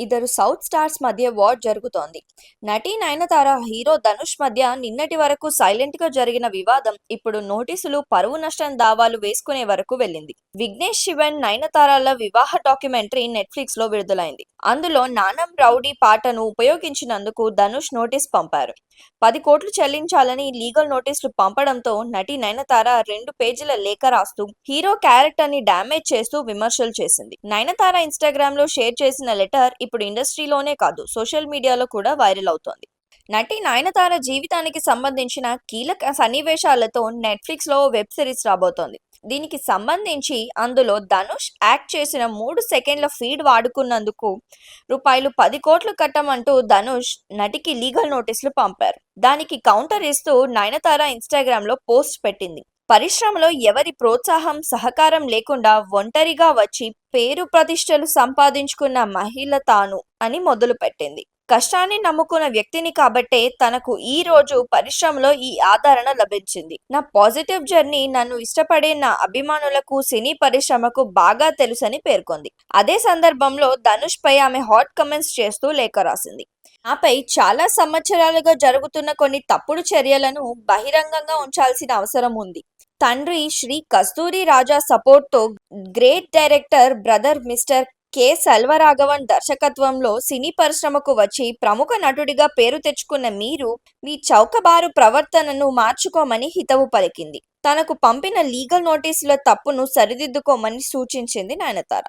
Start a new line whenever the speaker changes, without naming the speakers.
ఇద్దరు south stars మధ్య war జరుగుతోంది. నటి నయనతార, హీరో ధనుష్ మధ్య నిన్నటి వరకు సైలెంట్ గా జరిగిన వివాదం ఇప్పుడు నోటీసులు, పరువు నష్టం దావాలు వేసుకునే వరకు వెళ్ళింది. విఘ్నేష్ శివన్, నయనతారల వివాహ డాక్యుమెంటరీ నెట్ఫ్లిక్స్ లో విడుదలైంది. అందులో నానం రౌడీ పాటను ఉపయోగించినందుకు ధనుష్ నోటీస్ పంపారు. 10 కోట్లు చెల్లించాలని లీగల్ నోటీసులు పంపడంతో నటి నయనతార 2 పేజీల లేఖ రాస్తూ హీరో క్యారెక్టర్ ని డ్యామేజ్ చేస్తూ విమర్శలు చేసింది. నయనతార ఇన్స్టాగ్రామ్ లో షేర్ చేసిన లెటర్ ఇప్పుడు ఇండస్ట్రీలోనే కాదు, సోషల్ మీడియాలో కూడా వైరల్ అవుతోంది. నటి నయనతార జీవితానికి సంబంధించిన కీలక సన్నివేశాలతో నెట్ఫ్లిక్స్ లో వెబ్ సిరీస్ రాబోతోంది. దీనికి సంబంధించి అందులో ధనుష్ యాక్ట్ చేసిన 3 సెకండ్ల ఫీడ్ వాడుకున్నందుకు రూ. 10 కోట్లు కట్టమంటూ ధనుష్ నటికి లీగల్ నోటీసులు పంపారు. దానికి కౌంటర్ ఇస్తూ నయనతార ఇన్స్టాగ్రామ్ లో పోస్ట్ పెట్టింది. పరిశ్రమలో ఎవరి ప్రోత్సాహం, సహకారం లేకుండా ఒంటరిగా వచ్చి పేరు ప్రతిష్టలు సంపాదించుకున్న మహిళ తాను అని మొదలుపెట్టింది. కష్టాన్ని నమ్ముకున్న వ్యక్తిని కాబట్టే తనకు ఈ రోజు పరిశ్రమలో ఈ ఆదరణ లభించింది. నా పాజిటివ్ జర్నీ నన్ను ఇష్టపడే నా అభిమానులకు, సినీ పరిశ్రమకు బాగా తెలుసని పేర్కొంది. అదే సందర్భంలో ధనుష్ పై ఆమె హాట్ కమెంట్స్ చేస్తూ లేఖ రాసింది. నాపై చాలా సంవత్సరాలుగా జరుగుతున్న కొన్ని తప్పుడు చర్యలను బహిరంగంగా ఉంచాల్సిన అవసరం ఉంది. తండ్రి శ్రీ కస్తూరి రాజా సపోర్ట్తో great director brother mister K. Selvaraghavan దర్శకత్వంలో సినీ పరిశ్రమకు వచ్చి ప్రముఖ నటుడిగా పేరు తెచ్చుకున్న మీరు మీ చౌకబారు ప్రవర్తనను మార్చుకోమని హితవు పలికింది. తనకు పంపిన లీగల్ నోటీసుల తప్పును సరిదిద్దుకోమని సూచించింది నయనతార.